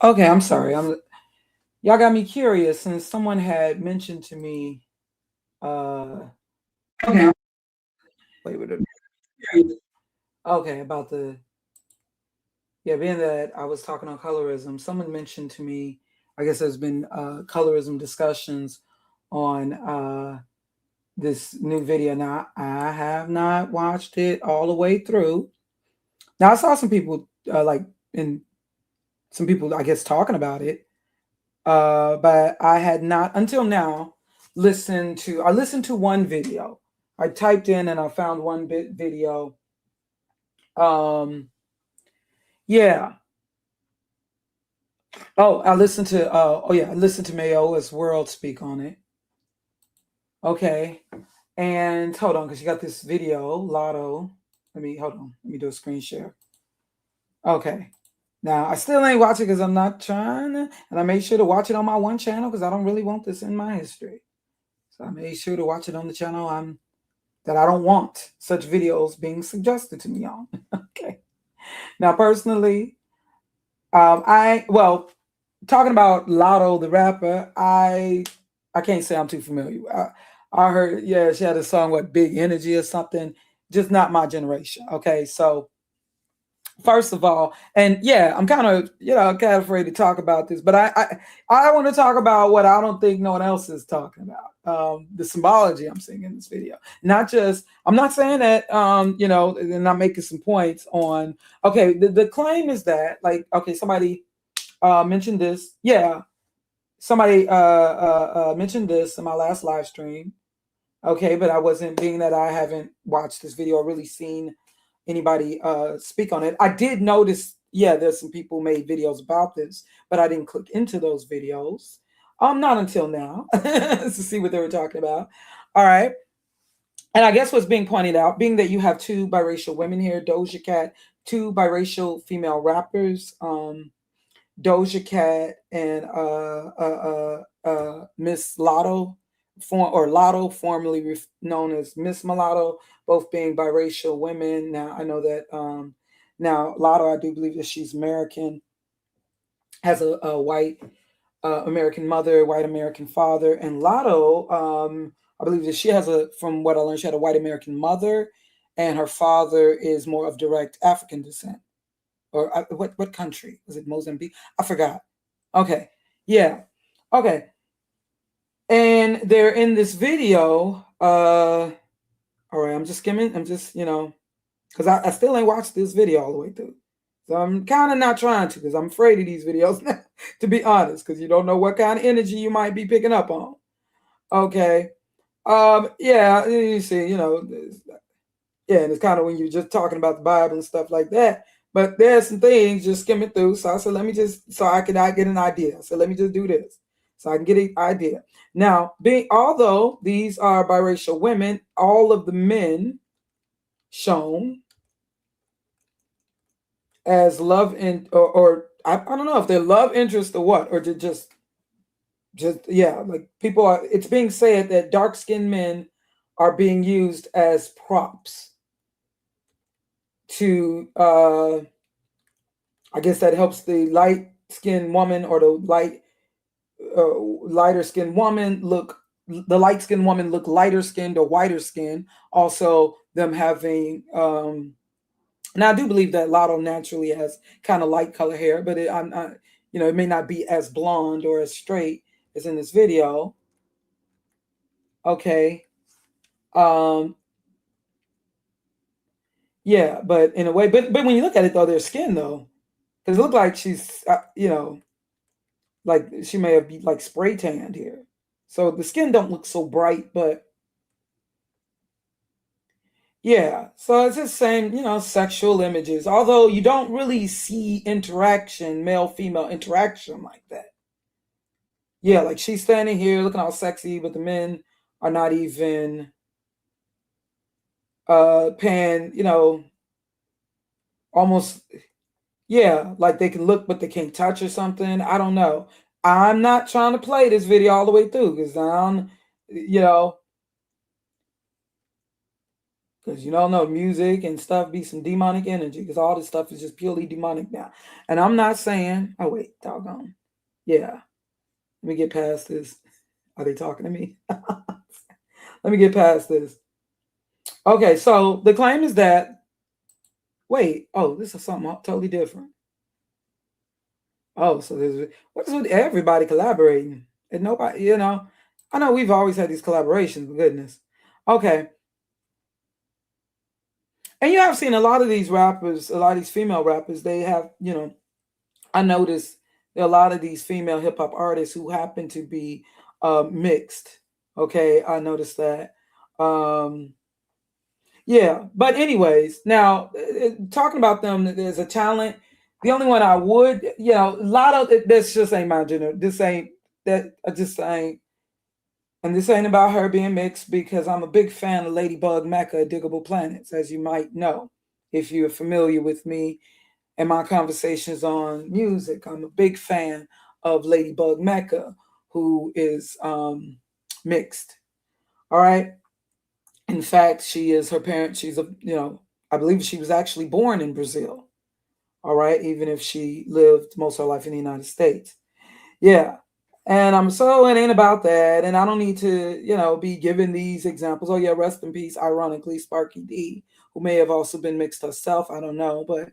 Okay, I'm sorry. Y'all got me curious since someone had mentioned to me. Uh, Okay. wait, okay, about the being that I was talking on colorism. Someone mentioned to me. I guess there's been colorism discussions on this new video. Now I have not watched it all the way through. Now I saw some people in some people I guess talking about it, but I had not until now listened to. I listened to one video. I typed in and I found one bit video. Um, yeah. Oh, I listened to. I listened to Mayo's World speak on it. Okay, and hold on, because you got this video, Lotto. Let me hold on. Let me do a screen share. Okay. Now I still ain't watching because I'm not trying to, and I made sure to watch it on my one channel because I don't really want this in my history. So I made sure to watch it on the channel that I don't want such videos being suggested to me on. Okay. Now personally, I well talking about Lotto the rapper, I can't say I'm too familiar. I heard she had a song what Big Energy or something. Just not my generation. Okay, so first of all, and I'm kind of kind of afraid to talk about this, but I want to talk about what I don't think no one else is talking about. The symbology I'm seeing in this video. Not just I'm not saying that and I'm making some points on. Okay, the claim is that like okay somebody mentioned this. Yeah, somebody mentioned this in my last live stream. Okay, but I wasn't being that I haven't watched this video or really seen anybody speak on it. I did notice, there's some people who made videos about this, but I didn't click into those videos. Not until now to see what they were talking about. All right. And I guess what's being pointed out, being that you have two biracial women here, Doja Cat, two biracial female rappers, Doja Cat and Miss Lotto, Lotto, formerly known as Miss Mulatto, both being biracial women. Now I know that now Lotto, I do believe that she's American, has a white American mother, white American father, and Lotto, I believe that she has from what I learned, she had a white American mother, and her father is more of direct African descent. Or what country was it? Mozambique? I forgot. Okay, yeah, okay, and they're in this video. All right, I'm just skimming. I'm just because I still ain't watched this video all the way through. So I'm kind of not trying to because I'm afraid of these videos now, to be honest, because you don't know what kind of energy you might be picking up on. Okay. Yeah, you see, and it's kind of when you're just talking about the Bible and stuff like that. But there's some things just skimming through. So I said, let me just, so I get an idea. So let me just do this so I can get an idea. Now, although these are biracial women, all of the men shown as love or I don't know if they're love interest or what, or like people are. It's being said that dark skinned men are being used as props to I guess that helps the light skinned woman or the lighter skinned woman look the light skinned woman look lighter skinned or whiter skinned. Also, them having and I do believe that Lotto naturally has kind of light color hair, but I'm not, it may not be as blonde or as straight as in this video. Okay. Um, yeah, but in a way, but when you look at it though, their skin though, because it looked like she's, like she may have been like spray tanned here. So the skin don't look so bright, but yeah. So it's the same, sexual images. Although you don't really see interaction, male female interaction like that. Yeah, like she's standing here looking all sexy, but the men are not even paying, almost like they can look but they can't touch or something. I don't know. I'm not trying to play this video all the way through because I'm, you know, Because you don't know, music and stuff be some demonic energy. Because all this stuff is just purely demonic now. And I'm not saying, oh wait, doggone. Yeah. Let me get past this. Are they talking to me? Let me get past this. Okay, so the claim is that, wait, oh, this is something totally different. Oh, so there's what's with everybody collaborating and nobody, I know we've always had these collaborations, but goodness. Okay. And you have seen a lot of these rappers, a lot of these female rappers, they have, I noticed there are a lot of these female hip hop artists who happen to be mixed. Okay, I noticed that. Um, yeah, but anyways, now talking about them, there's a talent. The only one I would, Latto. This just ain't my general. This ain't that. I just ain't. And this ain't about her being mixed because I'm a big fan of Ladybug Mecca, Diggable Planets, as you might know, if you're familiar with me and my conversations on music. I'm a big fan of Ladybug Mecca, who is mixed. All right. In fact, she is her parent. She's I believe she was actually born in Brazil. All right. Even if she lived most of her life in the United States. Yeah. And I'm so it ain't about that. And I don't need to, be giving these examples. Oh, yeah, rest in peace, ironically, Sparky D, who may have also been mixed herself. I don't know. But,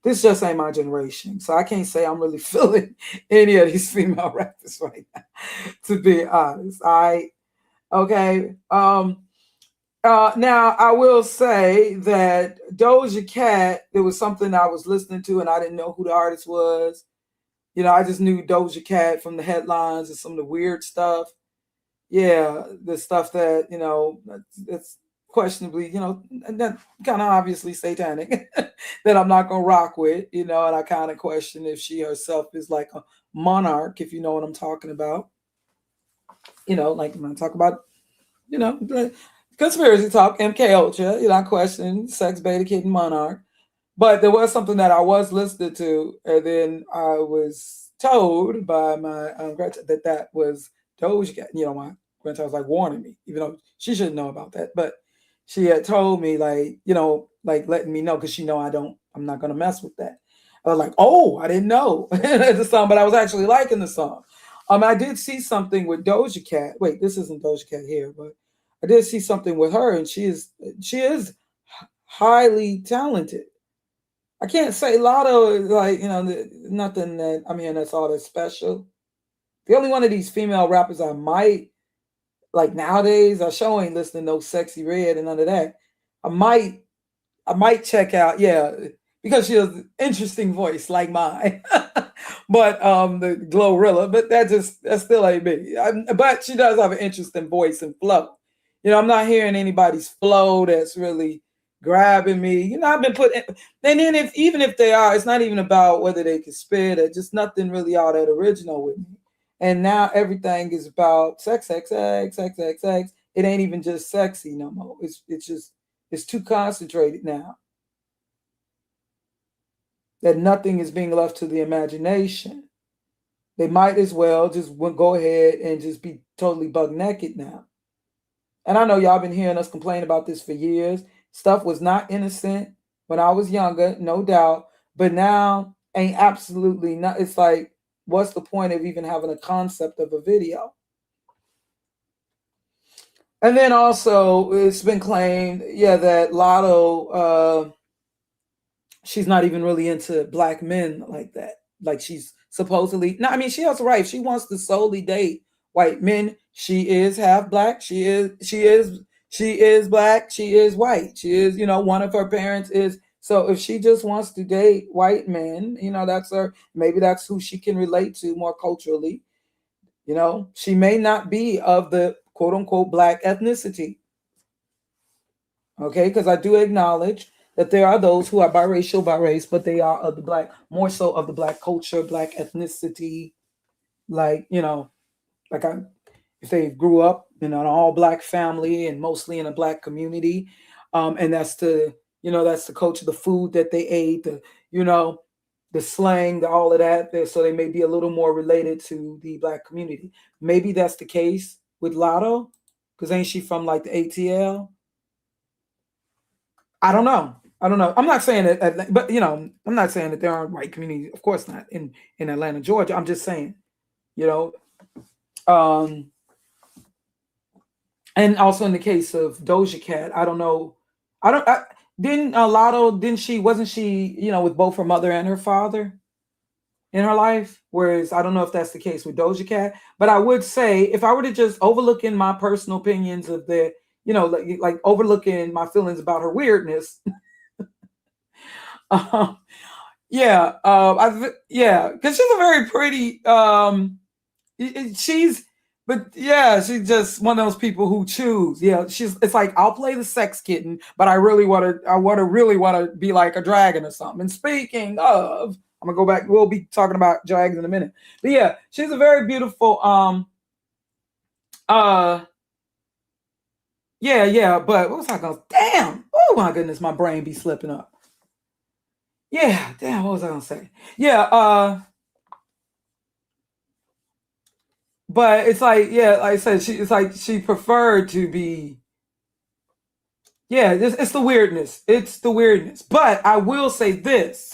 this just ain't my generation. So I can't say I'm really feeling any of these female rappers right now, to be honest. Okay. Now I will say that Doja Cat, there was something I was listening to and I didn't know who the artist was. I just knew Doja Cat from the headlines and some of the weird stuff. Yeah, the stuff that, it's questionably, that kind of obviously satanic that I'm not going to rock with, and I kind of question if she herself is like a monarch, if you know what I'm talking about. Like when I talk about, the conspiracy talk, MK Ultra, I question sex, beta, kid, and monarch. But there was something that I was listening to, and then I was told by my grandchild that was Doja Cat. My grandchild was like warning me, even though she shouldn't know about that. But she had told me, like, like letting me know because she know I'm not gonna mess with that. I was like, oh, I didn't know the song, but I was actually liking the song. I did see something with Doja Cat. Wait, this isn't Doja Cat here, but I did see something with her, and she is highly talented. I can't say Latto is like, nothing that, I mean, that's all that special. The only one of these female rappers I might like nowadays, I sure ain't listening to no Sexy Red and none of that. I might check out, yeah, because she has an interesting voice like mine. But the Glorilla, but that still ain't me. But she does have an interesting voice and flow. I'm not hearing anybody's flow that's really grabbing me. I've been put, and then even if they are, it's not even about whether they can spit or just nothing really all that original with me. And now everything is about sex, sex, sex, sex, sex, sex. It ain't even just sexy no more. It's just it's too concentrated now that nothing is being left to the imagination. They might as well just go ahead and just be totally buck naked now. And I know y'all been hearing us complain about this for years. Stuff was not innocent when I was younger, no doubt. But now ain't absolutely not. It's like, what's the point of even having a concept of a video? And then also, it's been claimed, yeah, that Latto, she's not even really into black men like that. Like she's supposedly, no, I mean, she has a right. She wants to solely date white men. She is half black. She is black. She is white. She is, one of her parents is. So if she just wants to date white men, that's her. Maybe that's who she can relate to more culturally. She may not be of the quote unquote black ethnicity. Okay, because I do acknowledge that there are those who are biracial by race, but they are of the black, more so of the black culture, black ethnicity. Like, like if they grew up in an all black family and mostly in a black community, and that's the culture, the food that they ate, the slang, all of that. So they may be a little more related to the black community. Maybe that's the case with Latto, because ain't she from like the ATL? I don't know. I don't know. I'm not saying that, but I'm not saying that there aren't white communities. Of course not in Atlanta, Georgia. I'm just saying, you know, um, and also in the case of Doja Cat, I don't know. I don't. Didn't Latto? Didn't she? Wasn't she? With both her mother and her father in her life. Whereas I don't know if that's the case with Doja Cat. But I would say if I were to just overlooking my personal opinions of the, like overlooking my feelings about her weirdness. um, yeah, yeah, because she's a very pretty. She's, but yeah, she's just one of those people who choose. Yeah, It's like I'll play the sex kitten, but I really want to. Really want to be like a dragon or something. And speaking of, I'm gonna go back. We'll be talking about dragons in a minute. But yeah, she's a very beautiful. Yeah. But what was I gonna? Damn! Oh my goodness, my brain be slipping up. Yeah, damn. What was I gonna say? Yeah. But it's like, yeah, like I said, it's like she preferred to be. Yeah, it's the weirdness. It's the weirdness. But I will say this: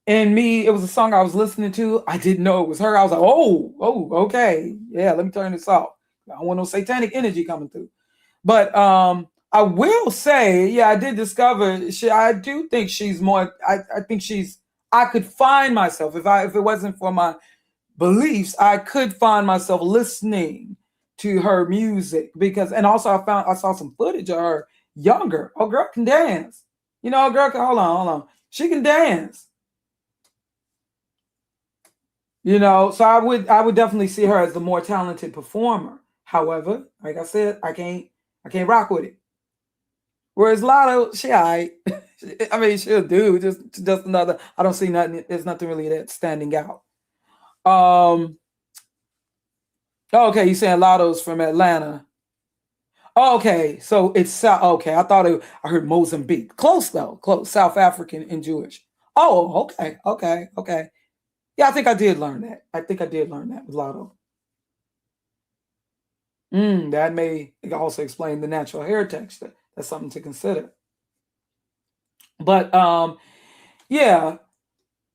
and me, it was a song I was listening to. I didn't know it was her. I was like, oh, okay, yeah. Let me turn this off. I don't want no satanic energy coming through. But I will say, yeah, I did discover. I do think she's more. I think she's. I could find myself if it wasn't for my beliefs, I could find myself listening to her music and also I saw some footage of her younger. Oh, girl can dance. Girl can hold on. She can dance. So I would definitely see her as the more talented performer. However, like I said, I can't rock with it. Whereas Latto, she alright. I mean, she'll do just another. I don't see nothing. There's nothing really that standing out. Okay, you saying Latto's from Atlanta. Okay, so it's South. Okay, I heard Mozambique. Close though, close. South African and Jewish. Oh, okay. Yeah, I think I did learn that. I think I did learn that with Latto. That may also explain the natural hair texture. That's something to consider. But yeah.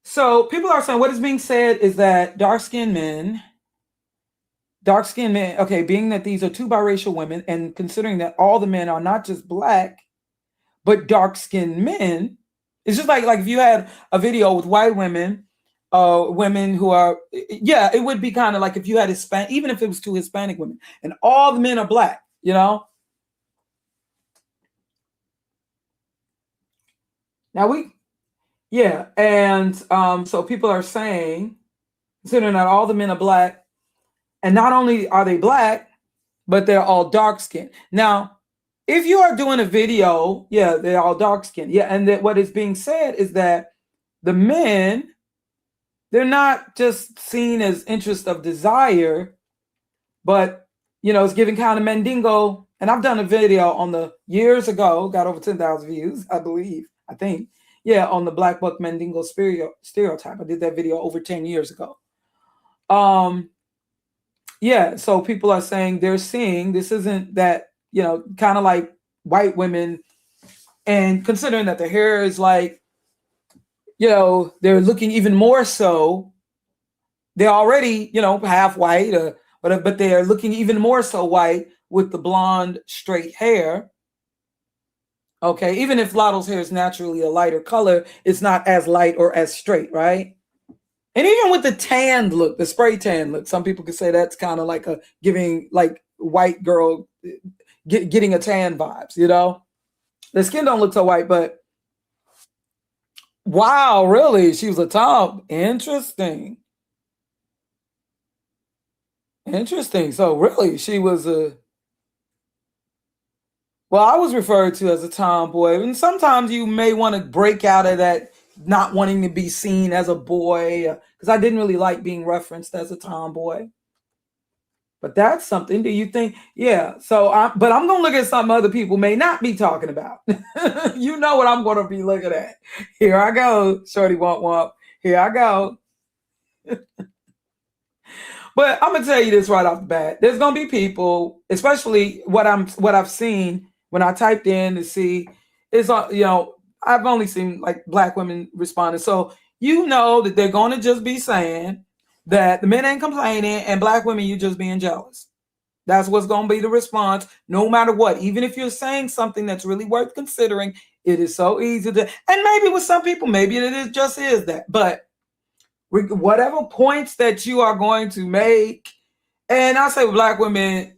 So people are saying what is being said is that dark skinned men, okay, being that these are two biracial women and considering that all the men are not just black, but dark skinned men, it's just like if you had a video with white women, women who are, yeah, it would be kind of like if you had Hispanic, even if it was two Hispanic women and all the men are black, Now yeah. And so people are saying, considering that all the men are black, and not only are they black, but they're all dark skinned. Now, if you are doing a video, yeah, they're all dark skinned. Yeah, and that what is being said is that the men, they're not just seen as interest of desire, but it's giving kind of Mandingo. And I've done a video on the years ago, got over 10,000 views, I think. Yeah, on the Black Buck Mandingo stereotype. I did that video over 10 years ago. Yeah, so people are saying they're seeing this isn't that, kind of like white women, and considering that their hair is like, they're looking even more so. They're already, half white or whatever, but they're looking even more so white with the blonde, straight hair. Okay, even if Latto's hair is naturally a lighter color, it's not as light or as straight, right? And even with the tanned look, the spray tan look, some people could say that's kind of like a giving like white girl getting a tan vibes, The skin don't look so white, but wow, really? She was a top. Interesting. So really, she was well, I was referred to as a tomboy. And sometimes you may want to break out of that not wanting to be seen as a boy, because I didn't really like being referenced as a tomboy. But that's something. Do you think? Yeah. So, but I'm gonna look at something other people may not be talking about. You know what I'm gonna be looking at? Here I go, shorty womp womp. Here I go. But I'm gonna tell you this right off the bat. There's gonna be people, especially what I've seen when I typed in to see. it's I've only seen like black women responding. So that they're going to just be saying that the men ain't complaining and black women, you just being jealous. That's what's going to be the response, no matter what. Even if you're saying something that's really worth considering, it is so easy to. And maybe with some people, maybe just is that. But whatever points that you are going to make, and I say with black women,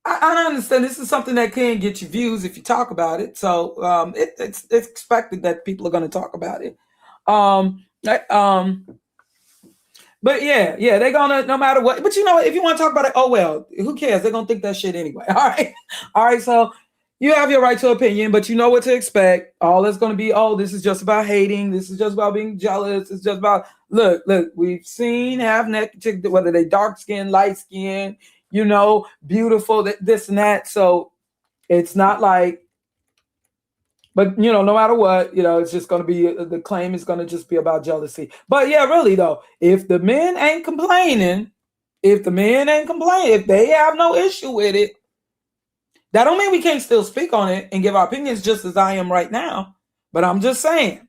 I understand this is something that can get you views if you talk about it. So it's expected that people are going to talk about it. But yeah, they're gonna, no matter what. But if you want to talk about it, oh well, who cares? They're gonna think that shit anyway. All right, all right. So you have your right to opinion, but you know what to expect. All that's gonna be, oh, this is just about hating. This is just about being jealous. It's just about look. We've seen half naked, whether they dark skin, light skin, beautiful, this and that. So it's not like. But no matter what, it's just going to be, the claim is going to just be about jealousy. But yeah, really though, if the men ain't complaining, if they have no issue with it, that don't mean we can't still speak on it and give our opinions just as I am right now. But I'm just saying.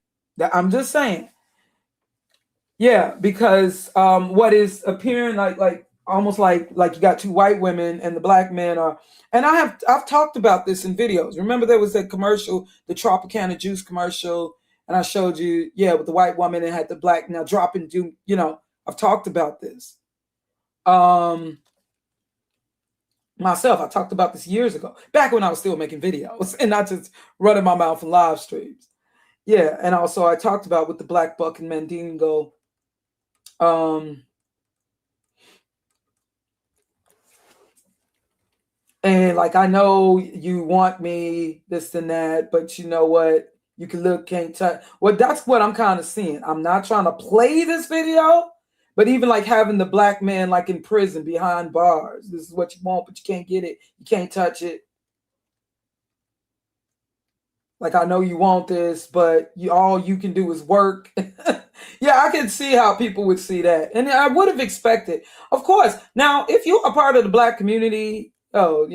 Yeah, because what is appearing like almost like you got two white women and the black men are, and I've talked about this in videos. Remember there was that commercial, the Tropicana juice commercial, and I showed you, with the white woman and had the black now dropping, I've talked about this. Myself, I talked about this years ago, back when I was still making videos and not just running my mouth in live streams. Yeah, and also I talked about with the black buck and Mandingo. And like, I know you want me, this and that, but you know what? You can look, can't touch. Well, that's what I'm kind of seeing. I'm not trying to play this video, but even like having the black man like in prison behind bars. This is what you want, but you can't get it. You can't touch it. Like, I know you want this, but all you can do is work. Yeah, I can see how people would see that. And I would have expected, of course. Now, if you're a part of the black community, and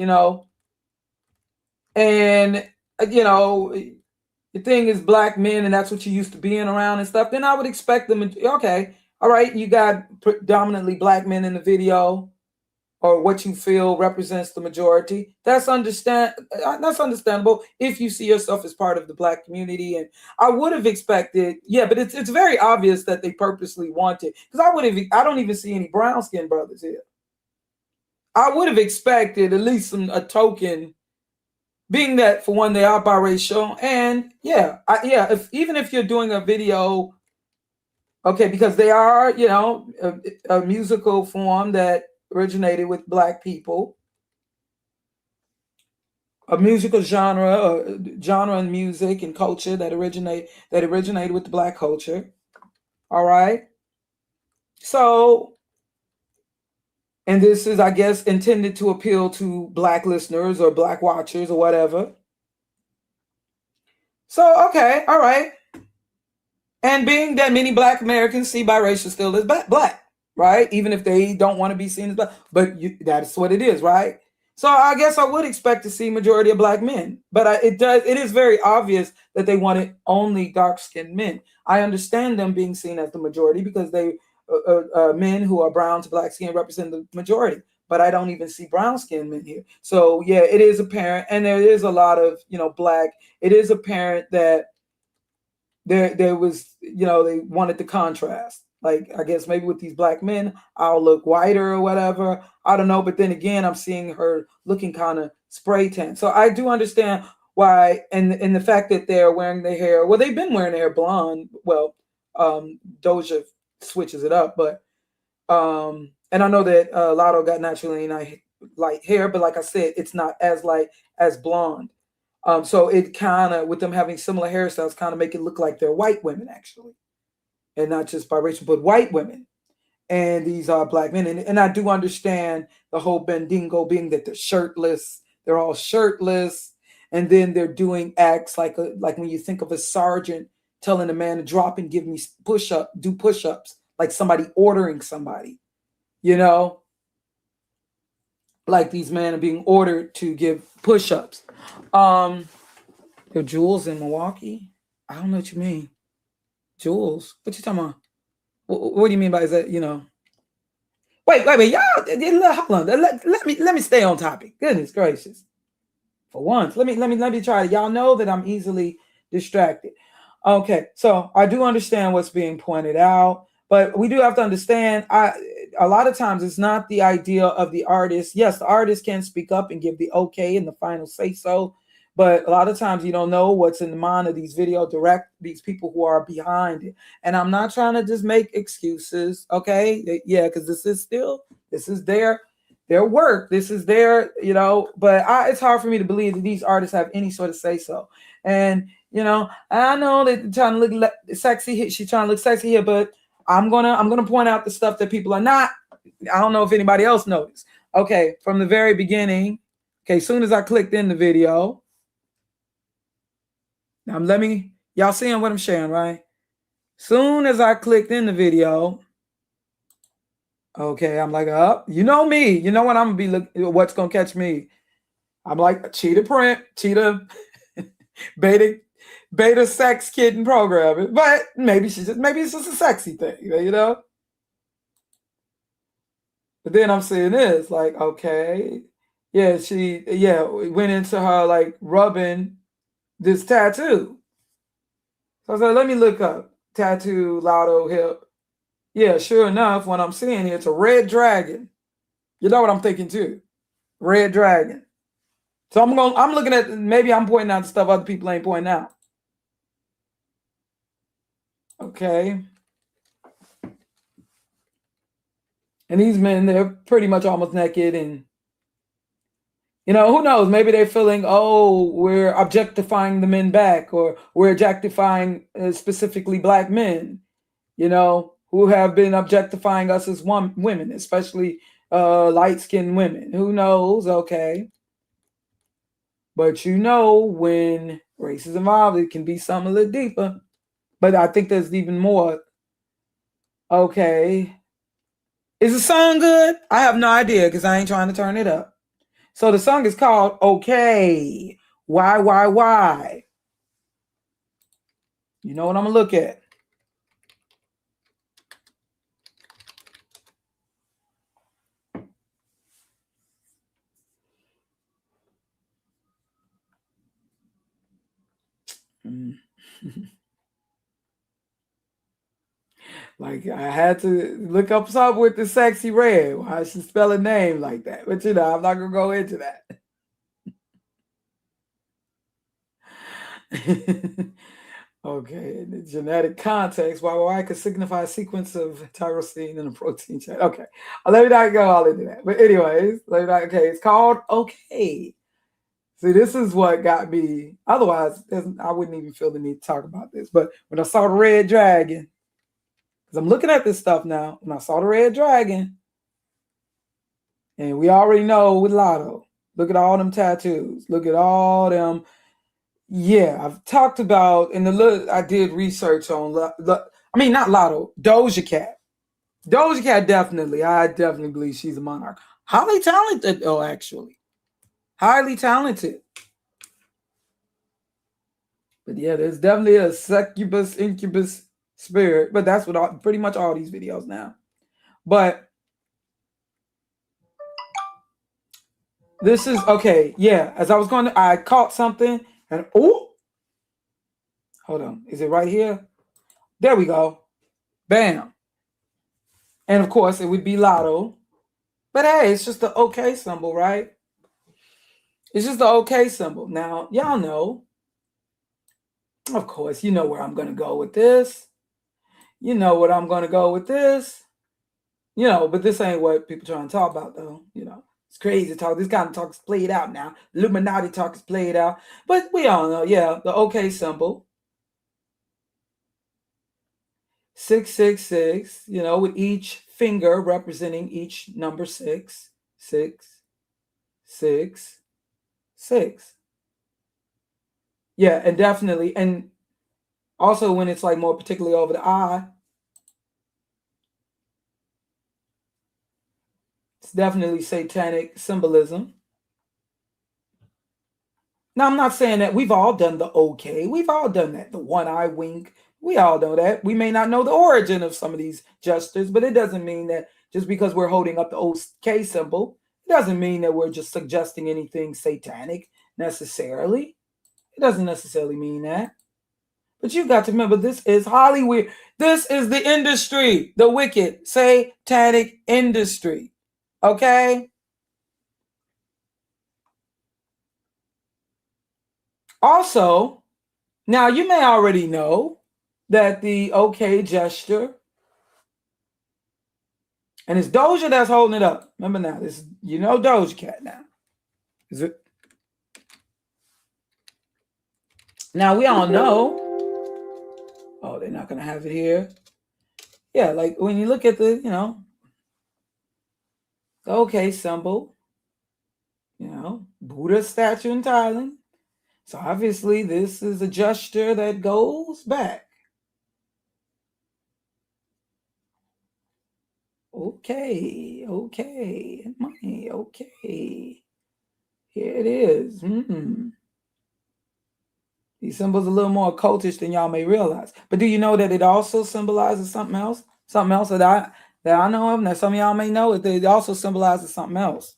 the thing is black men and that's what you used to being around and stuff, then I would expect them to, okay, all right, you got predominantly black men in the video, or what you feel represents the majority. That's understandable if you see yourself as part of the black community. And I would have expected, but it's very obvious that they purposely want it, because I don't even see any brown skinned brothers here. I would have expected at least a token, being that for one they are biracial, and even if you're doing a video, okay, because they are a musical form that originated with black people, a musical genre in music and culture that originated with the black culture. All right, so, and this is, I guess, intended to appeal to black listeners or black watchers or whatever. So, okay, all right. And being that many black Americans see biracial still as black, right? Even if they don't want to be seen as black, but that's what it is, right? So I guess I would expect to see majority of black men, but it is very obvious that they wanted only dark-skinned men. I understand them being seen as the majority because they men who are brown to black skin represent the majority, but I don't even see brown-skinned men here. So yeah, it is apparent, and there is a lot of black. It is apparent that there was, they wanted the contrast. Like, I guess maybe with these black men, I'll look whiter or whatever. I don't know. But then again, I'm seeing her looking kind of spray tan. So I do understand why, and the fact that they're wearing their hair. Well, they've been wearing their hair blonde. Well, Doja switches it up, but and I know that Latto got naturally light hair, but like I said, it's not as light as blonde. So it kind of, with them having similar hairstyles, kind of make it look like they're white women, actually. And not just biracial, but white women. And these are black men. And I do understand the whole Bendingo being that they're shirtless. They're all shirtless. And then they're doing acts like when you think of a sergeant telling a man to drop and give me do push-ups, like somebody ordering somebody, like these men are being ordered to give push-ups. There are jewels in Milwaukee. I don't know what you mean. Jewels? What you talking about? What do you mean by, is that, Wait, y'all. Hold on. Let me stay on topic. Goodness gracious. For once, let me try it. Y'all know that I'm easily distracted. Okay, so I do understand what's being pointed out, but we do have to understand. A lot of times it's not the idea of the artist. Yes, the artist can speak up and give the okay and the final say so, but a lot of times you don't know what's in the mind of these these people who are behind it. And I'm not trying to just make excuses, okay? Yeah, because this is their work. This is their, but it's hard for me to believe that these artists have any sort of say so. And I know that trying to look sexy. She's trying to look sexy here, but I'm gonna point out the stuff that people are not. I don't know if anybody else noticed. Okay, from the very beginning. Okay, as soon as I clicked in the video. Now y'all seeing what I'm sharing, right? Soon as I clicked in the video. Okay, I'm like, you know me. You know what I'm gonna be what's gonna catch me. I'm like cheetah print, cheetah beta sex kitten programming. But maybe it's just a sexy thing, But then I'm seeing this, like, okay. Yeah, she went into her like rubbing this tattoo. So I said, let me look up tattoo Latto hip. Yeah, sure enough, what I'm seeing here, it's a red dragon. You know what I'm thinking too? Red dragon. So I'm looking at, maybe I'm pointing out the stuff other people ain't pointing out. Okay. And these men, they're pretty much almost naked, and who knows? Maybe they're feeling, oh, we're objectifying the men back, or we're objectifying specifically black men, who have been objectifying us as women, especially light-skinned women. Who knows? Okay. But when race is involved, it can be something a little deeper. But I think there's even more. Okay. Is the song good? I have no idea because I ain't trying to turn it up. So the song is called Okayyy. Why? You know what I'm going to look at? Like, I had to look up something with the sexy red. Why she spell a name like that? But I'm not going to go into that. Okay, in the genetic context, why could signify a sequence of tyrosine in a protein chain. Okay, let me not go all into that. But anyways, okay, it's called Okayyy. See, this is what got me. Otherwise, I wouldn't even feel the need to talk about this. But when I saw the red dragon, because I'm looking at this stuff now, when I saw the red dragon, and we already know with Latto, look at all them tattoos. Look at all them. Yeah, I've talked about I did research on not Latto, Doja Cat. Doja Cat I definitely believe she's a monarch. Highly talented, though, actually. Highly talented. But yeah, there's definitely a succubus, incubus spirit. But that's what pretty much all these videos now. But this is, okay, yeah. As I was I caught something and, oh, hold on. Is it right here? There we go. Bam. And of course, it would be Latto. But hey, it's just the okay symbol, right? It's just the okay symbol. Now, y'all know, of course, you know where I'm going to go with this. You know what I'm going to go with this. But this ain't what people trying to talk about, though. It's crazy talk. This kind of talk is played out now. Illuminati talk is played out. But we all know, yeah, the okay symbol. 666, with each finger representing each number 6, 6, 6, 6. Yeah, and definitely, and also when it's like more particularly over the eye, It's definitely satanic symbolism. Now, I'm not saying that we've all done the okay. We've all done that. The one eye wink. We all know that. We may not know the origin of some of these gestures, but it doesn't mean that just because we're holding up the OK symbol, it doesn't mean that we're just suggesting anything satanic necessarily. It doesn't necessarily mean that. But you got to remember, this is Hollywood. This is the industry, the wicked, satanic industry. Okay? Also, now you may already know that the OK gesture, and it's Doja that's holding it up. Remember now, this Doja Cat now. Is it? Now we all know. Oh, they're not gonna have it here. Yeah, like when you look at the, the OK symbol, Buddha statue in Thailand. So obviously this is a gesture that goes back. Okay, money, okay. Here it is. These symbols are a little more occultish than y'all may realize. But do you know that it also symbolizes something else? Something else that I know of, and that some of y'all may know, it also symbolizes something else.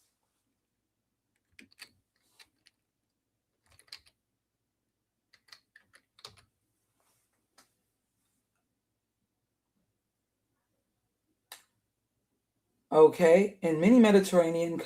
Okay, in many Mediterranean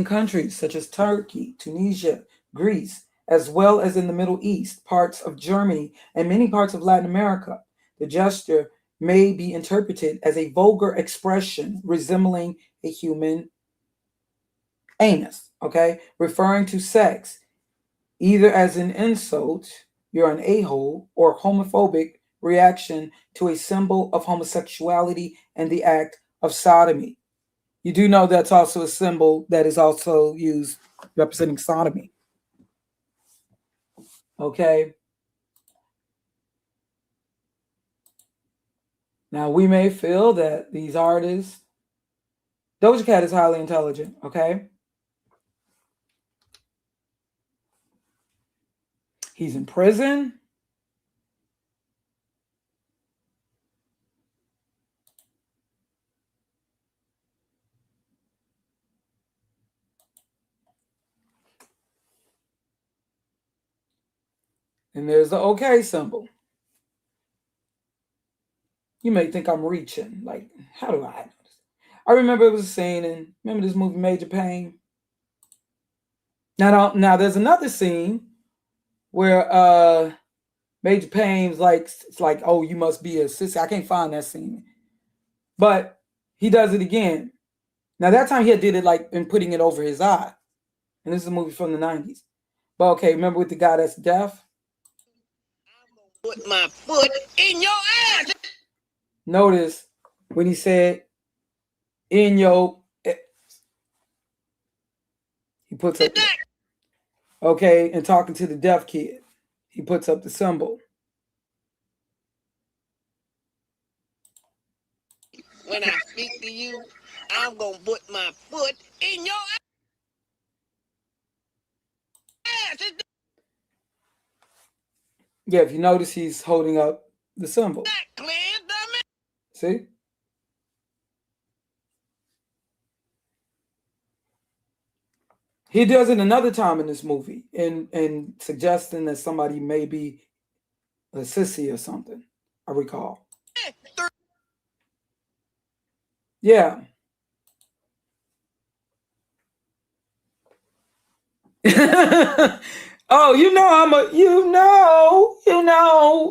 countries such as Turkey, Tunisia, Greece, as well as in the Middle East, parts of Germany, and many parts of Latin America, the gesture may be interpreted as a vulgar expression resembling a human anus, okay, referring to sex, either as an insult, you're an a-hole, or homophobic reaction to a symbol of homosexuality and the act of sodomy. You do know that's also a symbol that is also used representing sodomy. Okay. Now we may feel that these artists, Doja Cat is highly intelligent, okay? He's in prison. And there's the OK symbol. You may think I'm reaching. Like, how do I know this? I remember it was a scene in, remember this movie Major Payne? Now there's another scene where Major Payne's like, it's like, oh, you must be a sissy. I can't find that scene. But he does it again. Now that time he did it like in putting it over his eye. And this is a movie from the 90s. But okay, remember with the guy that's deaf? Put my foot in your ass. Notice when he said in your, he puts up, okay, and talking to the deaf kid, he puts up the symbol. When I speak to you, I'm gonna put my foot in your ass. Yeah, if you notice, he's holding up the symbol. See? He does it another time in this movie, in suggesting that somebody may be a sissy or something, I recall. Yeah. Oh,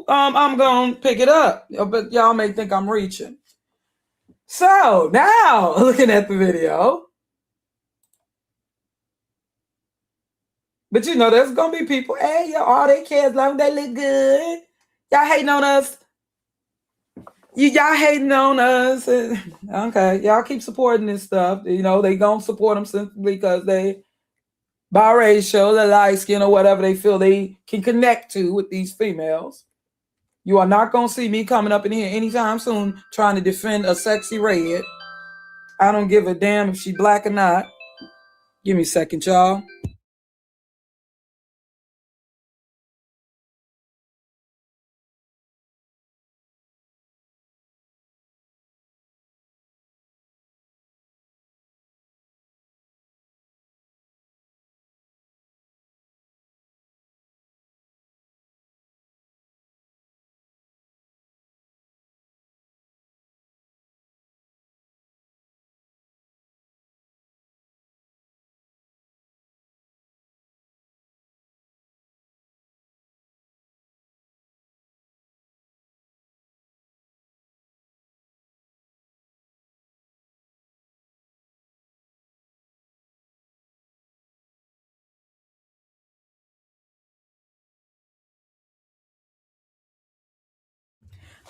I'm gonna pick it up, but y'all may think I'm reaching. So now, looking at the video, but there's gonna be people, hey, all they care as long as they look good. Y'all hating on us. Y'all hating on us. Okay, y'all keep supporting this stuff. They gonna support them simply because they biracial, or light skin, or whatever they feel they can connect to with these females. You are not gonna see me coming up in here anytime soon trying to defend a sexy red. I don't give a damn if she black or not. Give me a second, y'all.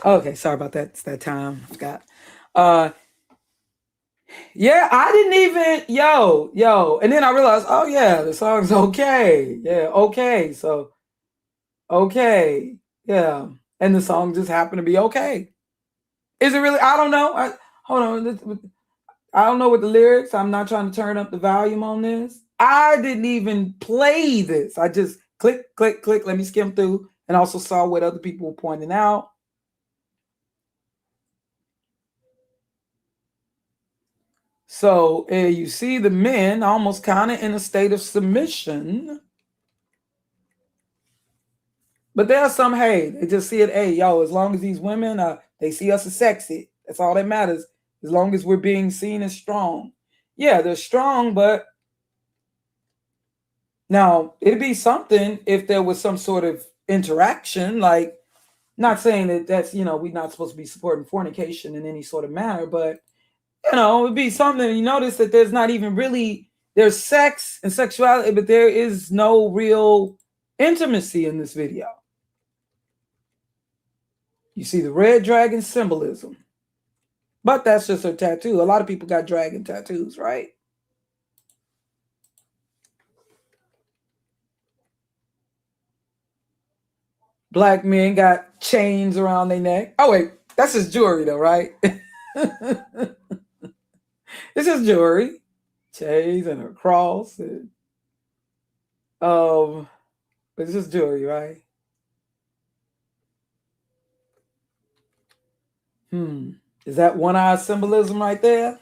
Okay, sorry about that. It's that time. I forgot. Uh yeah, I didn't even yo. And then I realized, oh yeah, the song's okay. Yeah, okay. So okay. Yeah. And the song just happened to be okay. Is it really? I don't know. Hold on. I don't know what the lyrics. I'm not trying to turn up the volume on this. I didn't even play this. I just click, click, click. Let me skim through and also saw what other people were pointing out. So you see the men almost kind of in a state of submission. But there's some, hey, they just see it, hey, yo, as long as these women, they see us as sexy. That's all that matters. As long as we're being seen as strong. Yeah, they're strong, but now it'd be something if there was some sort of interaction, like not saying that that's, we're not supposed to be supporting fornication in any sort of manner, but it'd be something. You notice that there's not even really, there's sex and sexuality, but there is no real intimacy in this video. You see the red dragon symbolism, but that's just her tattoo. A lot of people got dragon tattoos, right? Black men got chains around their neck. Oh wait, that's just jewelry though, right? It's just jewelry, chains and a cross, and um, it's just jewelry, right? Is that one eye symbolism right there?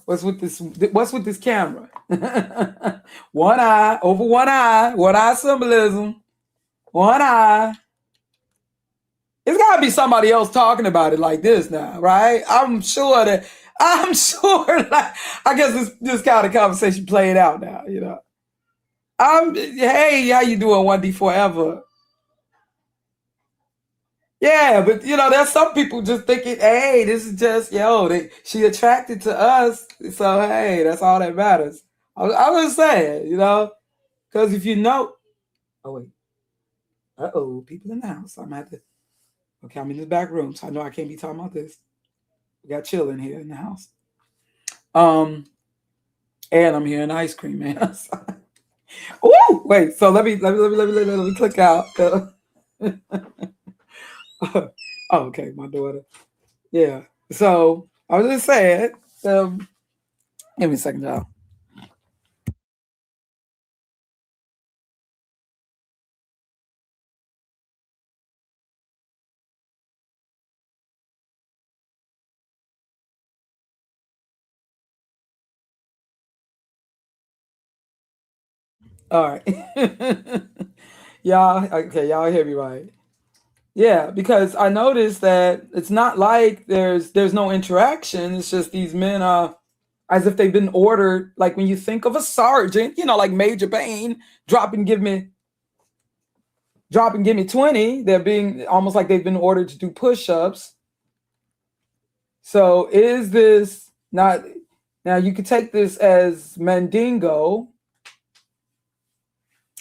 What's with this? What's with this camera? One eye over one eye symbolism. One eye. It's got to be somebody else talking about it like this now, right? I'm sure. Like, I guess this kind of conversation played out now. Hey, how you doing? 1D forever. Yeah, but there's some people just thinking, hey, this is just she attracted to us, so hey, that's all that matters. I was saying, because if oh wait, people in the house. I'm at the okay. I'm in the back room, so I know I can't be talking about this. We got children here in the house. And I'm hearing ice cream, man. Ooh, wait. So let me click out. Oh, okay, my daughter. Yeah. So I was just saying. Give me a second, y'all. All right. Y'all, okay, y'all hear me right. Yeah, because I noticed that it's not like there's no interaction. It's just these men are as if they've been ordered, like when you think of a sergeant, like Major Payne, drop and give me 20. They're being almost like they've been ordered to do push-ups. So is this not now you could take this as Mandingo,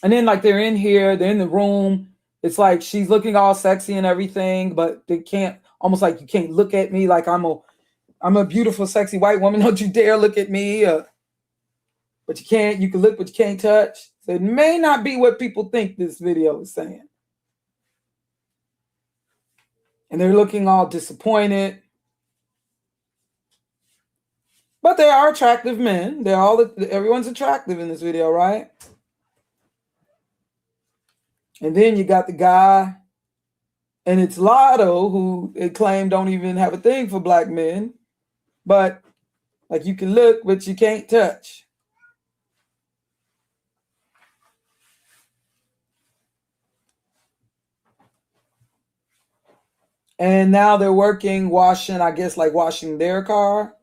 and then like they're in here, they're in the room. It's like she's looking all sexy and everything, but they can't almost like you can't look at me like I'm a beautiful, sexy white woman. Don't you dare look at me. But you can look, but you can't touch. So it may not be what people think this video is saying. And they're looking all disappointed. But they are attractive men. Everyone's attractive in this video, right? And then you got the guy, and it's Latto, who it claimed don't even have a thing for black men. But like, you can look, but you can't touch. And now they're washing, I guess, like washing their car.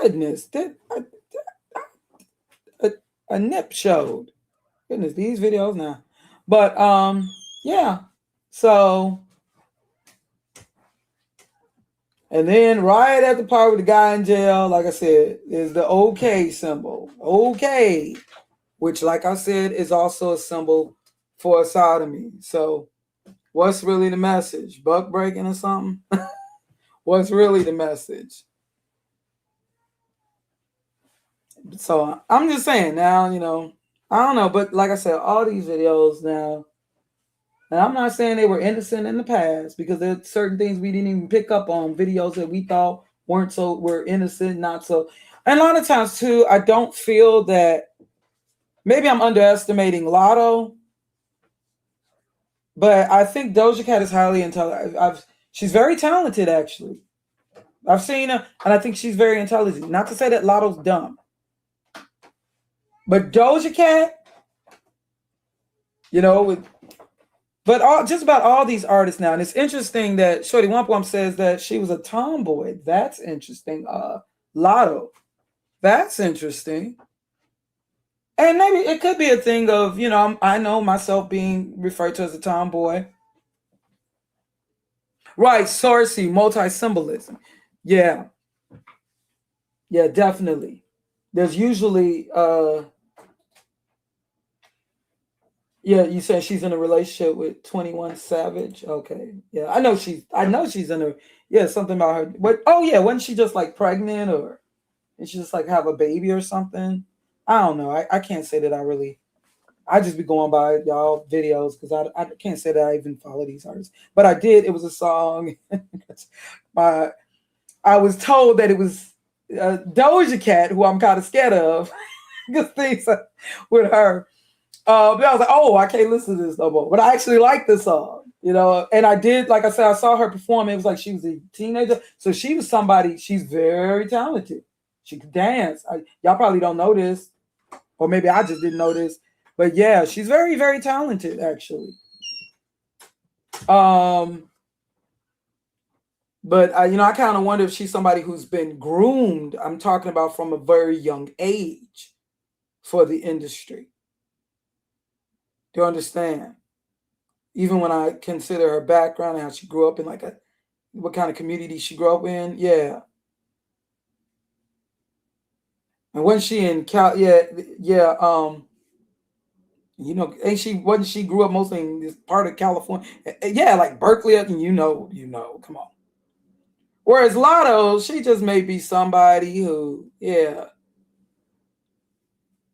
Goodness, a nip showed. Goodness, these videos now. But yeah. So, and then right at the part with the guy in jail, like I said, is the Okayyy symbol. Okayyy, which, like I said, is also a symbol for sodomy. So what's really the message? Buck breaking or something? What's really the message? So I'm just saying now, you know, I don't know, but like I said, all these videos now, and I'm not saying they were innocent in the past, because there's certain things we didn't even pick up on, videos that we thought were innocent, not so. And a lot of times too, I don't feel that, maybe I'm underestimating Latto, but I think Doja Cat is highly intelligent. She's very talented, actually. I've seen her, and I think she's very intelligent. Not to say that Latto's dumb, but Doja Cat, you know, but just about all these artists now. And it's interesting that Shorty Wampum says that she was a tomboy. That's interesting. Latto, that's interesting. And maybe it could be a thing of, you know, I know myself being referred to as a tomboy. Right, Sarsi, multi-symbolism. Yeah. Yeah, definitely. There's usually yeah, you said she's in a relationship with 21 Savage. Okay. Yeah, I know she's in a, yeah, something about her. But oh yeah, wasn't she just like pregnant, or did she just like have a baby or something? I don't know. I can't say that I just be going by y'all videos, because I can't say that I even follow these artists. But I did. It was a song. I was told that it was Doja Cat, who I'm kind of scared of, because things with her. But I was like, oh, I can't listen to this no more. But I actually like this song, you know. And I did, like I said, I saw her perform. It was like she was a teenager. So she was somebody, she's very talented. She could dance. Y'all probably don't know this, or maybe I just didn't know this. But yeah, she's very, very talented, actually. But you know, I kind of wonder if she's somebody who's been groomed. I'm talking about from a very young age for the industry. Do you understand? Even when I consider her background and how she grew up in, like, what kind of community she grew up in, yeah. And when she in you know, wasn't she grew up mostly in this part of California? Yeah, like Berkeley, and you know, come on. Whereas Latto, she just may be somebody who, yeah,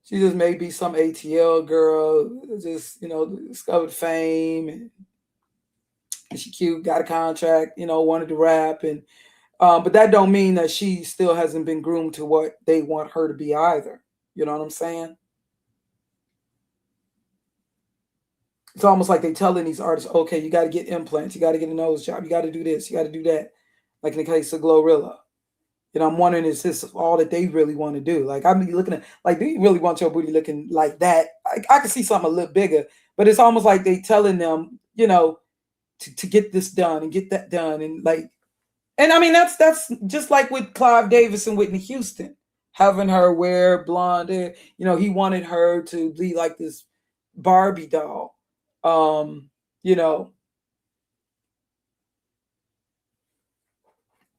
she just may be some ATL girl, just, you know, discovered fame, and she cute, got a contract, you know, wanted to rap, and but that don't mean that she still hasn't been groomed to what they want her to be either. You know what I'm saying? It's almost like they telling these artists, okay, you got to get implants, you got to get a nose job, you got to do this, you got to do that. Like in the case of Glorilla. And I'm wondering, is this all that they really want to do? Like, I'm looking at, like, do you really want your booty looking like that? I can see something a little bigger, but it's almost like they telling them, you know, to get this done and get that done. And like, and I mean, that's just like with Clive Davis and Whitney Houston, having her wear blonde hair. You know, he wanted her to be like this Barbie doll. You know,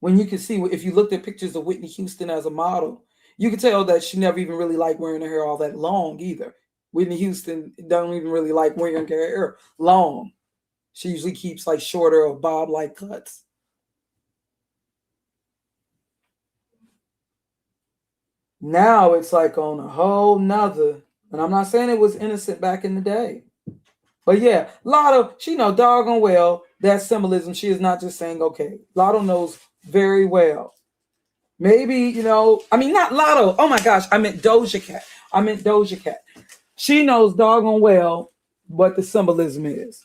when you can see, if you looked at pictures of Whitney Houston as a model, you could tell that she never even really liked wearing her hair all that long either. Whitney Houston don't even really like wearing her hair long. She usually keeps like shorter or bob-like cuts. Now it's like on a whole nother, and I'm not saying it was innocent back in the day. But yeah, Latto, she know doggone well that symbolism. She is not just saying, okay, Latto knows very well. Maybe, you know, I mean, not Latto. Oh my gosh, I meant Doja Cat. I meant Doja Cat. She knows doggone well what the symbolism is.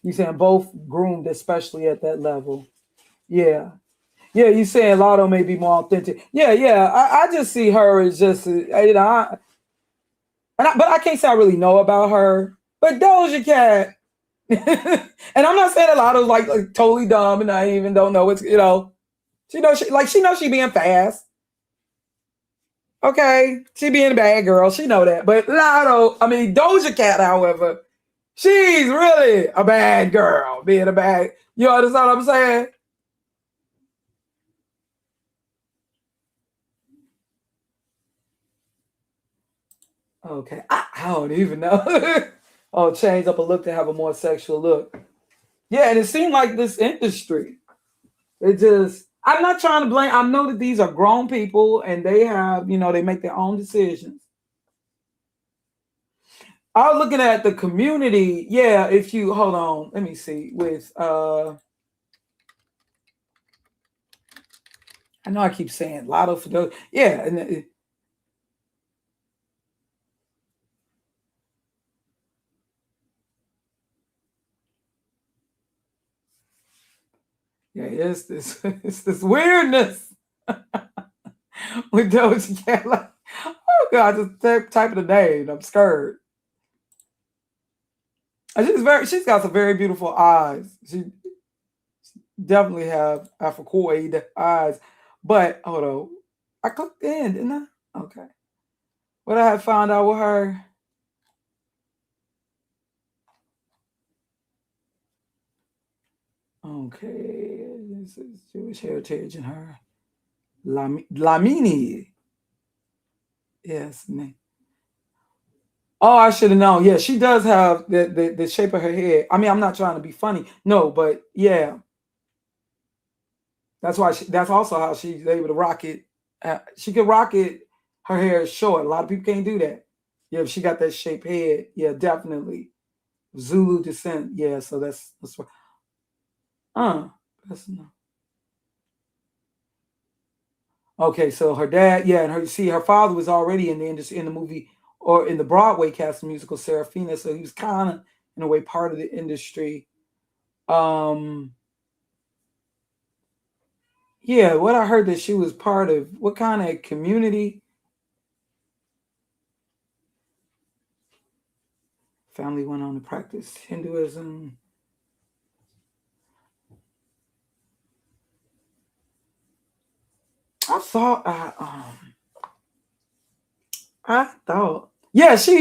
You saying both groomed, especially at that level. Yeah. Yeah, you saying Latto may be more authentic. Yeah, yeah. I just see her as just, you know, but I can't say I really know about her. But Doja Cat, and I'm not saying a lot of like totally dumb, and I even don't know what's, you know, she knows she being fast. Okay, she being a bad girl, she know that. But Latto, I mean Doja Cat, however, she's really a bad girl, being a bad. You understand what I'm saying? Okay, I don't even know. Oh, change up a look to have a more sexual look. Yeah, and it seemed like this industry. It just, I'm not trying to blame. I know that these are grown people and they have, you know, they make their own decisions. I was looking at the community. Yeah, if you hold on, let me see. With I know I keep saying Lotto for those. Yeah, and yeah, it's this it's this weirdness with Doja Cat. Like, oh god, just type of the name. I'm scared. And she's got some very beautiful eyes. She definitely have Africoid eyes. But hold on. I clicked in, didn't I? Okay. What I had found out with her. Okay. This is Jewish heritage in her. Lamini. Yes. Oh, I should have known. Yeah, she does have the shape of her head. I mean, I'm not trying to be funny. No, but yeah. That's why that's also how she's able to rock it. She can rock it. Her hair is short. A lot of people can't do that. Yeah, if she got that shaped head. Yeah, definitely. Zulu descent. Yeah, so that's what. Uh, that's no. Okay, so her dad, yeah, and her father was already in the industry in the movie or in the Broadway cast of musical Serafina, so he was kind of in a way part of the industry. Um, yeah, what I heard that she was part of what kind of community? Family went on to practice Hinduism. I thought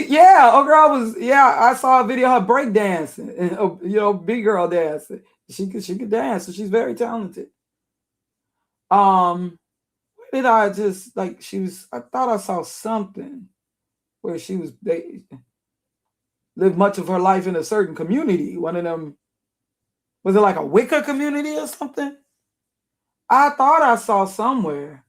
yeah, oh girl was, yeah, I saw a video of her break dancing and you know, big girl dancing. She could dance, so she's very talented. Um, where did I just like she was I thought I saw something where they lived much of her life in a certain community. One of them, was it like a Wicca community or something? I thought I saw somewhere.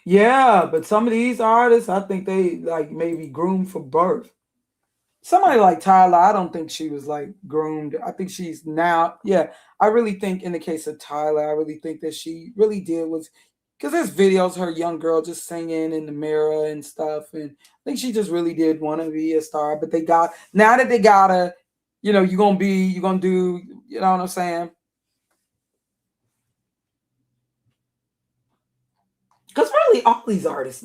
Yeah, but some of these artists, I think they like maybe groomed for birth. Somebody like Tyler, I don't think she was like groomed. I think she's now, yeah. I really think in the case of Tyler, I really think that she really did was because there's videos her young girl just singing in the mirror and stuff, and I think she just really did want to be a star. But they got now that they gotta, you know, you're gonna do, you know what I'm saying? Because really, all of these artists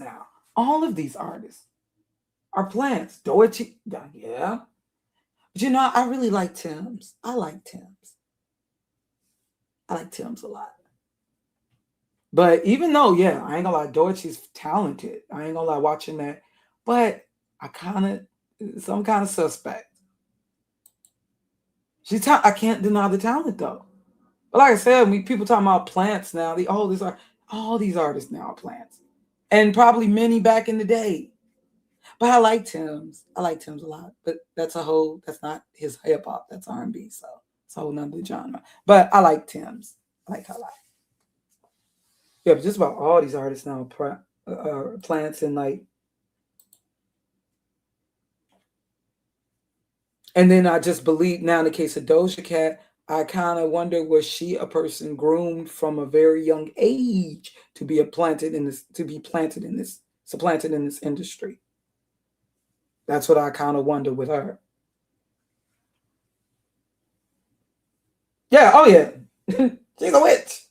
are plants. Doja, yeah. But you know, I really like Tim's. I like Tim's. I like Tim's a lot. But even though, yeah, I ain't gonna lie, Dorsey's talented. I ain't gonna lie watching that. But I kind of, some kind of suspect. I can't deny the talent though. But like I said, people talking about plants now. All these artists now are plants, and probably many back in the day. But I like Tim's. I like Tim's a lot. But that's not his hip hop. That's R&B. So it's a whole nother genre. But I like Tim's. I like how I like. Yeah, but just about all these artists now are plants and like And then I just believe now in the case of Doja Cat, I kind of wonder, was she a person groomed from a very young age to be supplanted in this industry? That's what I kind of wonder with her. Yeah, oh yeah. She's a witch.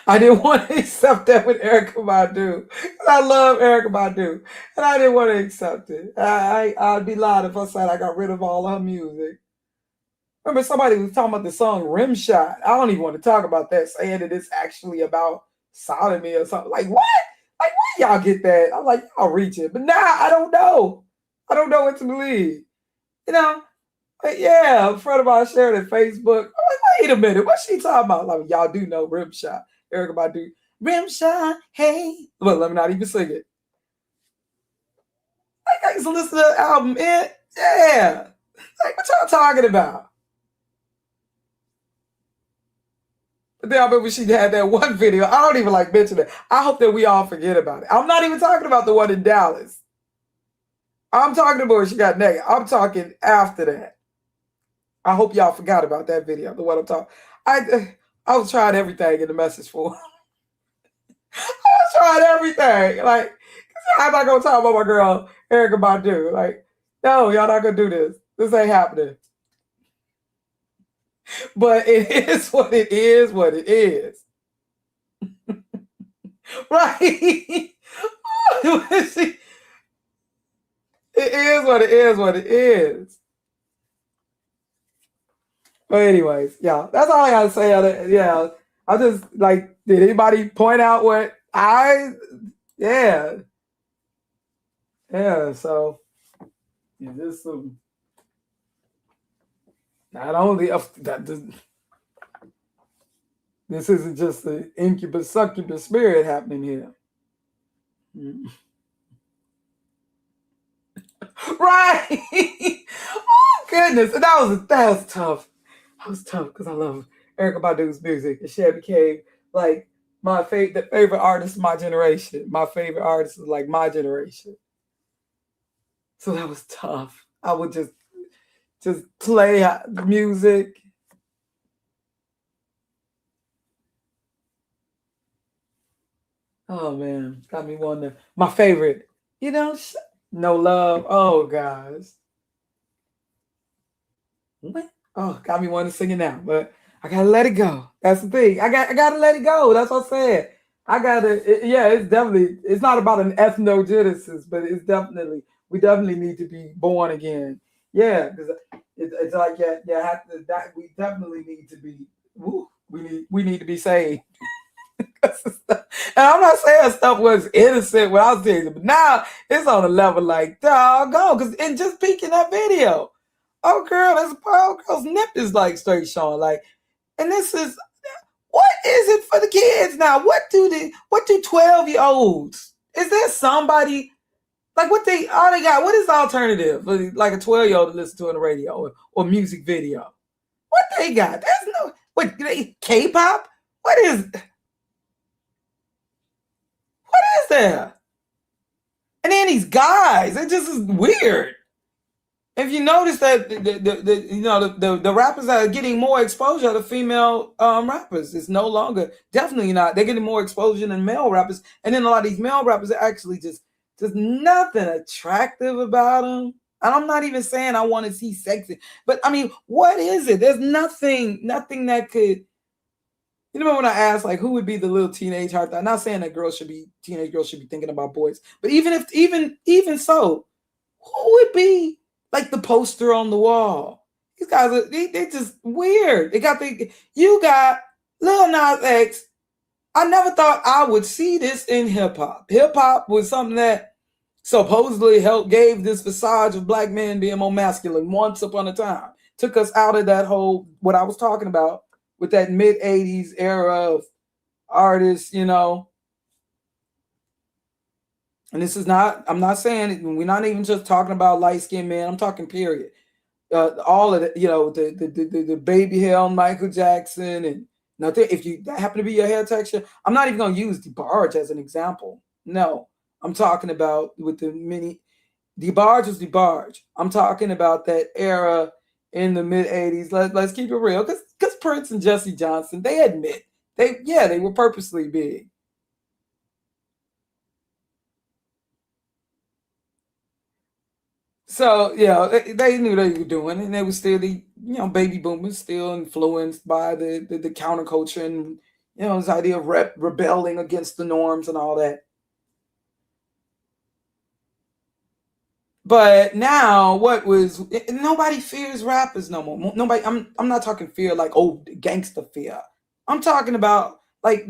I didn't want to accept that with Erica Badu. I love Erica Badu. And I didn't want to accept it. I'd be lying if I said I got rid of all her music. Remember, somebody was talking about the song Rim Shot. I don't even want to talk about that, saying that it's actually about sodomy or something. Like, what? Like, where y'all get that? I'm like, y'all reach it. But now I don't know. I don't know what to believe. You know? But yeah, a friend of mine shared it on Facebook. I'm like, wait a minute. What's she talking about? Like, y'all do know Rim Shot. Erica Badu. Rim Shot, hey. Well, let me not even sing it. Like, I used to listen to the album. Yeah. Like, what y'all talking about? But then I remember she had that one video. I don't even like mention it. I hope that we all forget about it. I'm not even talking about the one in Dallas. I'm talking about where she got naked. I'm talking after that. I hope y'all forgot about that video. The one I'm talking. I was trying everything in the message for. I was trying everything. Like, I'm not gonna talk about my girl Erica Badu. Like, no, y'all not gonna do this. This ain't happening. But it is what it is. What it is. Right? It is what it is. What it is. But anyways, yeah, that's all I gotta say on it. Yeah, I just like, did anybody point out what I? Yeah, yeah. So yeah, this not only that this isn't just the incubus succubus spirit happening here. Right? Oh goodness, and that was tough. That was tough because I love Erica Badu's music, and she became like the favorite artist of my generation. My favorite artist is like my generation. So that was tough. I would just play the music. Oh man, got me wondering. My favorite, No Love. Oh gosh. What? Oh, got me wanting to sing it now, but I gotta let it go. That's the thing. I gotta let it go. That's what I said. Yeah, it's definitely, it's not about an ethnogenesis, but we definitely need to be born again. Yeah, because it's like, we definitely need to be, we need to be saved. And I'm not saying stuff was innocent when I was doing it, but now it's on a level like, doggone, because and just peeking that video. Oh girl, girl's nip is like straight showing. Like, and this is, what is it for the kids now? What do 12-year-olds? Is there somebody like all they got? What is the alternative for like a 12-year-old to listen to on the radio or music video? What they got? There's no K-pop? What is there? And then these guys, it just is weird. If you notice that the rappers that are getting more exposure are the female rappers. It's no longer, definitely not. They're getting more exposure than male rappers, and then a lot of these male rappers are actually just nothing attractive about them. And I'm not even saying I want to see sexy, but I mean, what is it? There's nothing that could. You know when I asked like who would be the little teenage heart? I'm not saying that teenage girls should be thinking about boys, but even so, who would be like the poster on the wall? These guys are they just weird. You got Lil Nas X. I never thought I would see this in hip hop. Hip hop was something that supposedly gave this visage of black men being more masculine once upon a time. Took us out of that whole what I was talking about with that mid-'80s era of artists, And this is not, I'm not saying, we're not even just talking about light-skinned men. I'm talking period. All of it, the baby hair on Michael Jackson and nothing. If you that happen to be your hair texture, I'm not even going to use DeBarge as an example. No, I'm talking about with the mini. DeBarge was DeBarge. I'm talking about that era in the mid 80s. Let's keep it real. Because Prince and Jesse Johnson, they admit they were purposely big. So yeah, they knew they were doing, and they were still the baby boomers, still influenced by the counterculture and this idea of rebelling against the norms and all that. But now, nobody fears rappers no more. Nobody. I'm not talking fear like gangster fear. I'm talking about like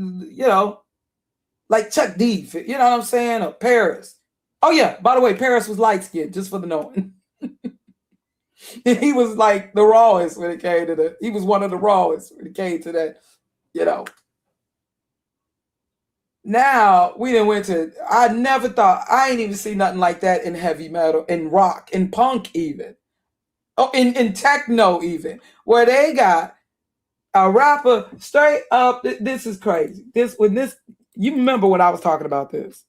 like Chuck D. You know what I'm saying? Or Paris. Oh yeah. By the way, Paris was light skinned, just for the knowing. He was like the rawest when it came to the. He was one of the rawest when it came to that. You know. Now we didn't went to. I never thought I ain't even see nothing like that in heavy metal, in rock, in punk even. Oh, in techno even, where they got a rapper straight up. This is crazy. You remember when I was talking about this?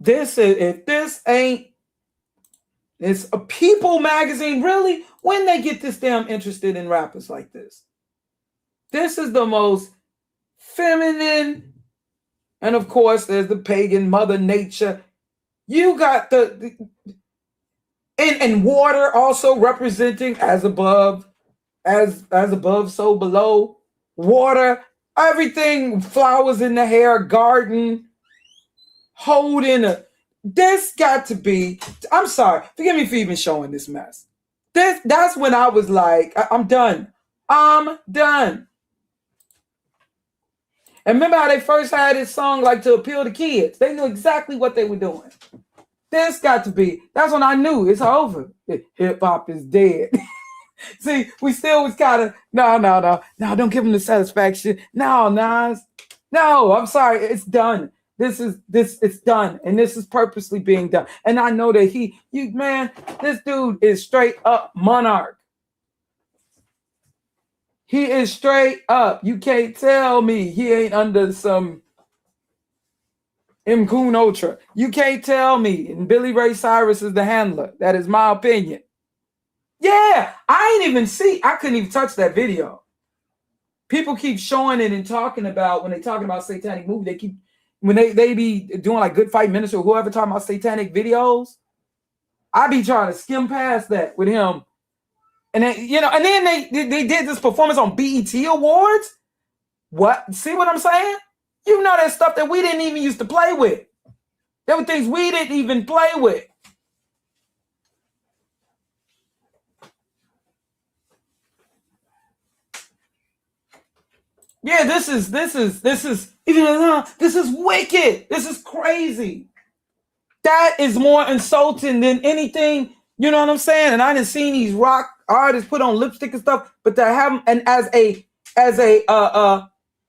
If this ain't, it's a People magazine. Really, when they get this damn interested in rappers like this? This is the most feminine, and of course, there's the pagan Mother Nature. You got and water also representing as above, as above, so below. Water, everything, flowers in the hair, garden, holding a. This got to be. I'm sorry, forgive me for even showing this mess. That's when I was like, I'm done. I'm done. And remember how they first had this song like to appeal to kids? They knew exactly what they were doing. This got to be. That's when I knew it's over. Hip hop is dead. See, we still was kind of no. Don't give them the satisfaction. No, Nas. No, I'm sorry. It's done. It's done, and this is purposely being done. And I know that this dude is straight up monarch. He is straight up. You can't tell me he ain't under some M. Coon Ultra. You can't tell me. And Billy Ray Cyrus is the handler. That is my opinion. Yeah, I couldn't even touch that video. People keep showing it and talking about, when they talking about satanic movie, when they be doing like Good Fight Minister or whoever talking about satanic videos, I be trying to skim past that with him. And then, and then they did this performance on BET Awards. What? See what I'm saying? That stuff that we didn't even used to play with. There were things we didn't even play with. Yeah, this is wicked. This is crazy. That is more insulting than anything. You know what I'm saying? And I didn't see these rock artists put on lipstick and stuff, but to have them, and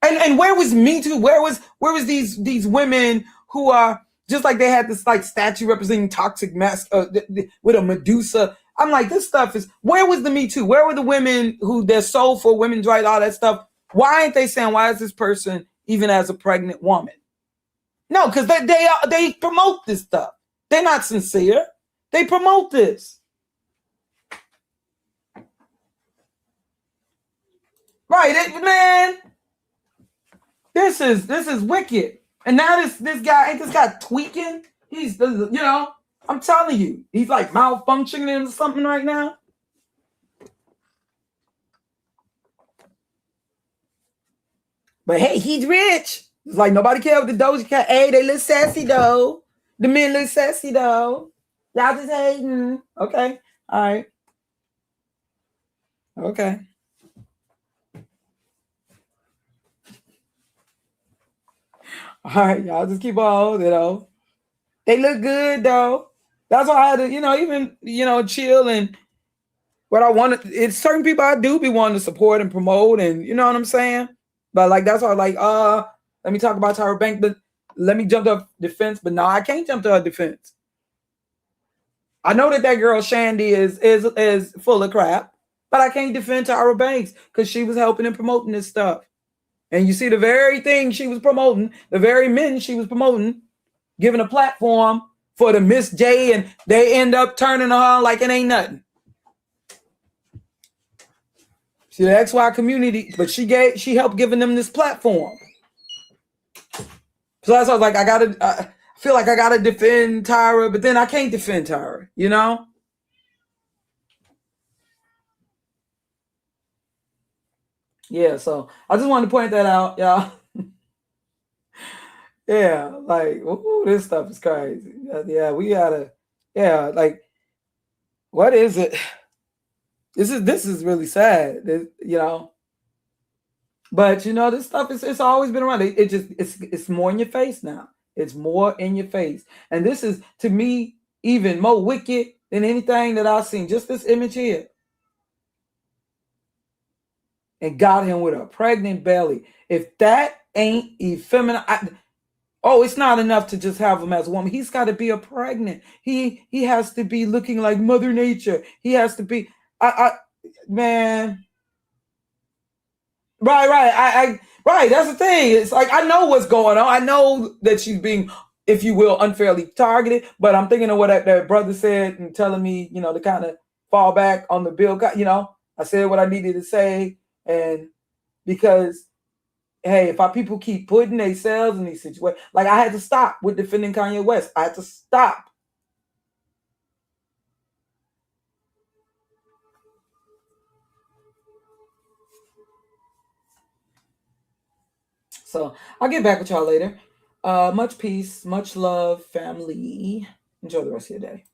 and where was Me Too? Where was these women who are just like they had this like statue representing toxic mask with a Medusa? I'm like, this stuff is. Where was the Me Too? Where were the women who they're sold for women's rights, all that stuff? Why ain't they saying, why is this person even as a pregnant woman? No, because they promote this stuff. They're not sincere. They promote this. Right, man. This is wicked. And now this guy tweaking. He's I'm telling you, he's like malfunctioning or something right now. But hey, he's rich. It's like nobody cares with the Doja Cat. Hey, they look sassy though. The men look sassy though. Y'all just hating. Okay. All right. Okay. All right, y'all just keep on, They look good though. That's why I had to, even, chill and what I wanted. It's certain people I do be wanting to support and promote, and you know what I'm saying? But like that's why I'm like, let me talk about Tyra Banks, but let me jump to her defense. But no, I can't jump to her defense. I know that girl Shandy is full of crap, but I can't defend Tyra Banks because she was helping and promoting this stuff. And you see the very thing she was promoting, the very men she was promoting, giving a platform for the Miss J, and they end up turning her on like it ain't nothing. See the XY community, but she helped giving them this platform. So that's why I was like, I feel like I gotta defend Tyra, but then I can't defend Tyra, you know? Yeah, so I just wanted to point that out, y'all. Yeah, like, ooh, this stuff is crazy. Yeah, we gotta, yeah, like, what is it? This is really sad, you know. But you know, this stuff is it's always been around. It just it's more in your face now. It's more in your face, and this is to me even more wicked than anything that I've seen. Just this image here, and got him with a pregnant belly. If that ain't effeminate, it's not enough to just have him as a woman. He's got to be a pregnant. He has to be looking like Mother Nature. He has to be. Man. Right. Right. That's the thing. It's like I know what's going on. I know that she's being, if you will, unfairly targeted. But I'm thinking of what that brother said and telling me, you know, to kind of fall back on the bill. You know, I said what I needed to say, and because hey, if our people keep putting themselves in these situations, like I had to stop with defending Kanye West. I had to stop. So I'll get back with y'all later. Much peace, much love, family. Enjoy the rest of your day.